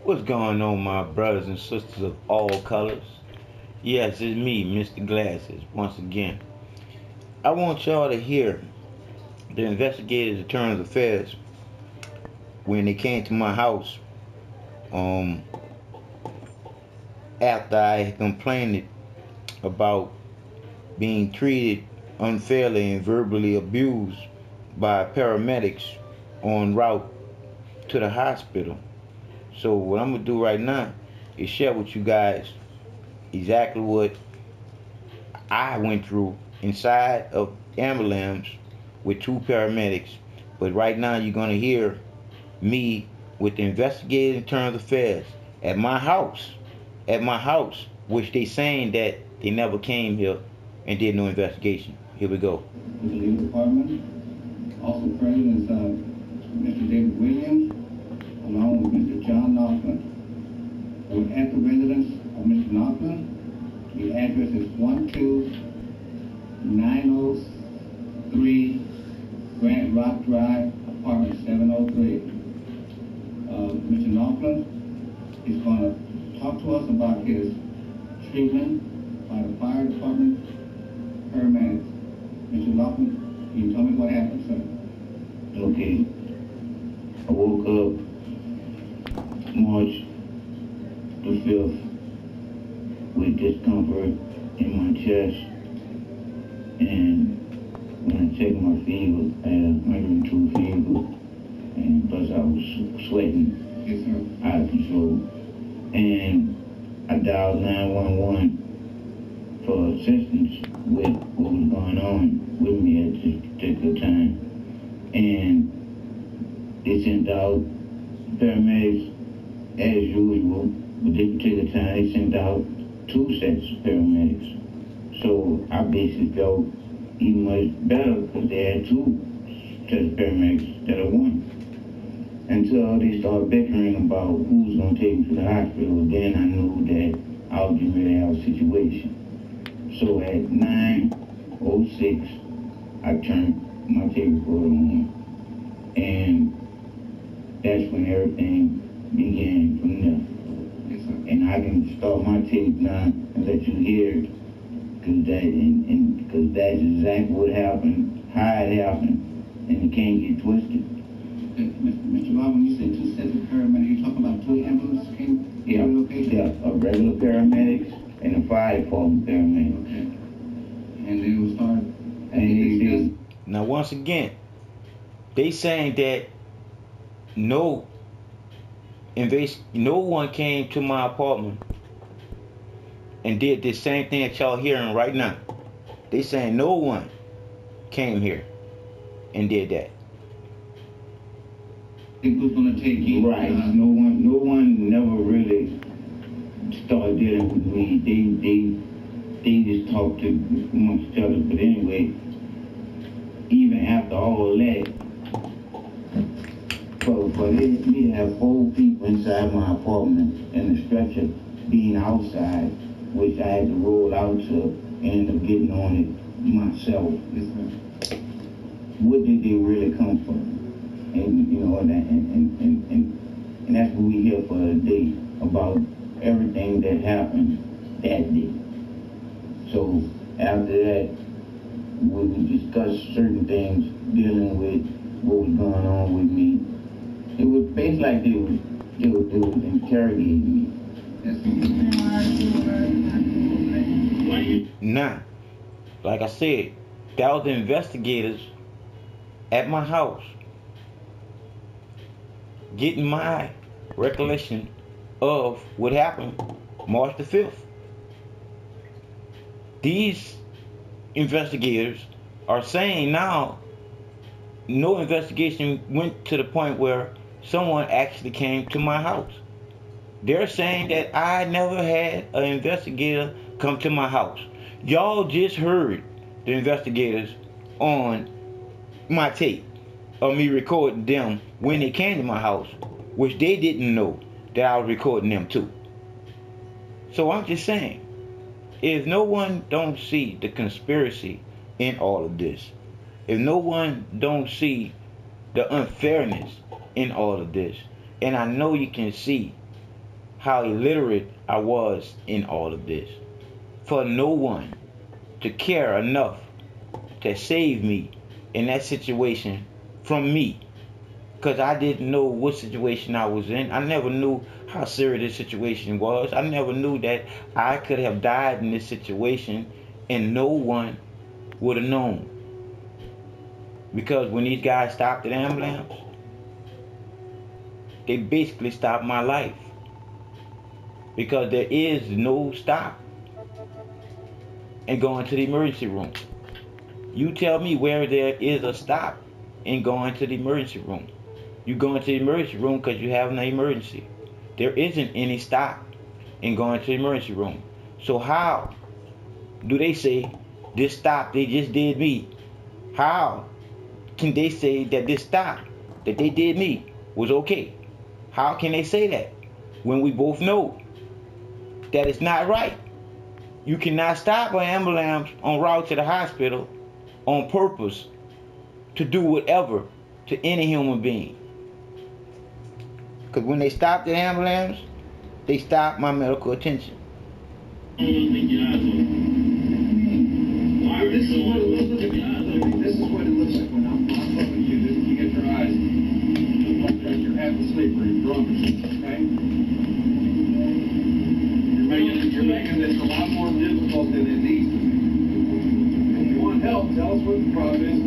What's going on, my brothers and sisters of all colors? Yes, it's me, Mr. Glasses, once again. I want y'all to hear the investigators of Turner's Affairs when they came to my house um, after I complained about being treated unfairly and verbally abused by paramedics en route to the hospital. So, what I'm going to do right now is share with you guys exactly what I went through inside of ambulance with two paramedics. But right now you're gonna hear me with the investigative internal affairs at my house. At my house, which they saying that they never came here and did no investigation. Here we go. The legal department, also present is Mr. David Williams, along with Mr. John Knopfler. We're at the residence of Mr. Knopfler. The address is 12903 Grant Rock Drive, apartment 703. Mr. Knopfler is going to talk to us about his treatment by the fire department paramedics. Mr. Knopfler, can you tell me what happened, sir? Okay. I woke up March the 5th with discomfort in my chest, and when I checked my fever, I had 102 fever, and plus I was sweating Yes, sir. out of control. And I dialed 911 for assistance with what was going on with me at this particular time. And they sent out paramedics as usual, but this particular time they sent out two sets of paramedics. So I basically felt even much better because they had two sets of paramedics instead of one. Until they started bickering about who's going to take me to the hospital, then I knew that I was getting ready to have a situation. So at 9:06, I turned my tape recorder on, and that's when everything began from there. Yes, sir. And I can start my tape now and let you hear it, because that's exactly what happened, how it happened, and it can't get twisted. Mr. Robin, you said two sets of paramedics. You talking about two ambulances came to the location? Yeah, a regular paramedics and a fire department paramedic. Okay. And they will start. And they Now once again, they saying that no no one came to my apartment and did this same thing that y'all hearing right now. They saying no one came here and did that. It was going to take you. right. No one never really started dealing with me. They just talked to amongst each other. But anyway, even after all that, for me to have 4 people inside my apartment and the stretcher being outside, which I had to roll out to end up getting on it myself. Yes, sir. What did they really come for? And you know, and that's what we here for today, about everything that happened that day. So after that, we discussed certain things dealing with what was going on with me. It was basically like they was interrogating me. Yes, sir. Now, like I said, that was the investigators at my house getting my recollection of what happened March the 5th. These investigators are saying now no investigation went to the point where someone actually came to my house. They're saying that I never had an investigator come to my house. Y'all just heard the investigators on my tape of me recording them when they came to my house, which they didn't know that I was recording them too. So I'm just saying, if no one don't see the conspiracy in all of this, if no one don't see the unfairness in all of this, and I know you can see how illiterate I was in all of this. For no one to care enough to save me in that situation from me. Because I didn't know what situation I was in. I never knew how serious this situation was. I never knew that I could have died in this situation and no one would have known. Because when these guys stopped the ambulance, they basically stopped my life. Because there is no stop in going to the emergency room. You tell me where there is a stop in going to the emergency room. You go into the emergency room because you have an emergency. There isn't any stop in going to the emergency room. So how do they say this stop they just did me? How can they say that this stop that they did me was okay? How can they say that when we both know that it's not right? You cannot stop an ambulance en route to the hospital on purpose to do whatever to any human being. Because when they stopped the ambulance, they stopped my medical attention. This is what it looks like. This is what it looks like when I'm looking at you. You get your eyes. You're half asleep or you're drunk, okay? You're making this a lot more difficult than it needs to be. If you want help, tell us what the problem is.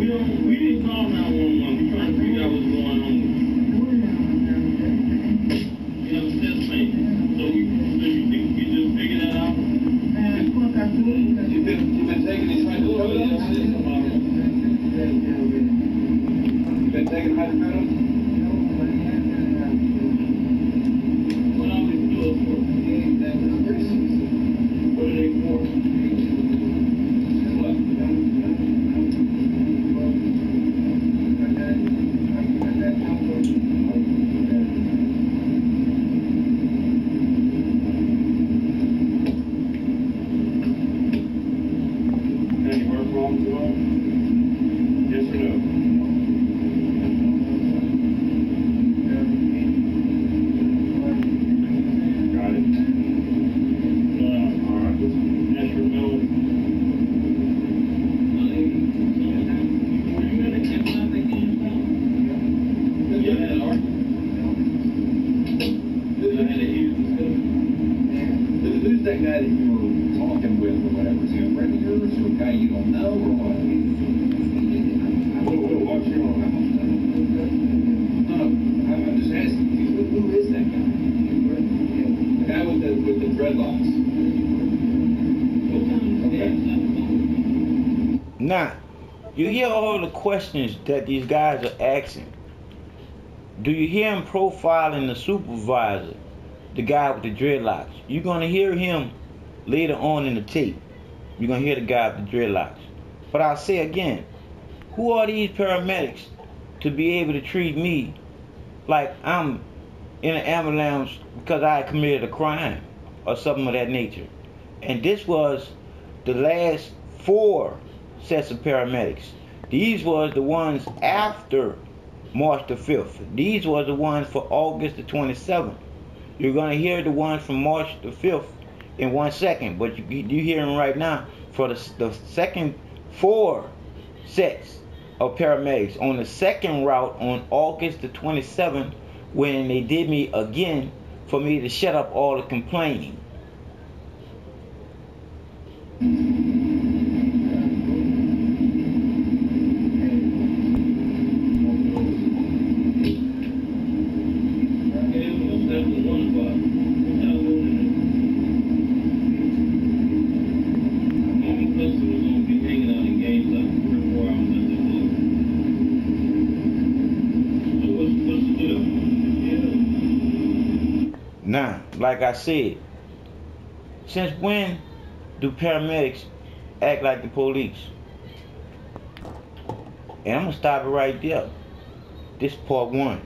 We didn't call 911. We're trying to figure out what's going on. You understand what I'm saying? So you think you can just figure that out? You've been taking these hydrocodone? You've been taking hydrocodone? What are they for? What are they for? Who's that guy that you were talking with or whatever? Is he a friend of yours or a guy you don't know or what? What's your name? No, I'm just asking you, who is that guy? The guy with the dreadlocks. Okay. Now, you hear all the questions that these guys are asking. Do you hear him profiling the supervisor, the guy with the dreadlocks? You're going to hear him later on in the tape. You're going to hear the guy with the dreadlocks. But I'll say again, who are these paramedics to be able to treat me like I'm in an ambulance because I committed a crime or something of that nature? And this was the last 4 sets of paramedics. These was the ones after March the 5th. These were the ones for August the 27th. You're going to hear the ones from March the 5th in 1 second, but you hear them right now for the second 4 sets of paramedics on the second route on August the 27th when they did me again for me to shut up all the complaining. Now, like I said, since when do paramedics act like the police? And I'm going to stop it right there. This is part 1.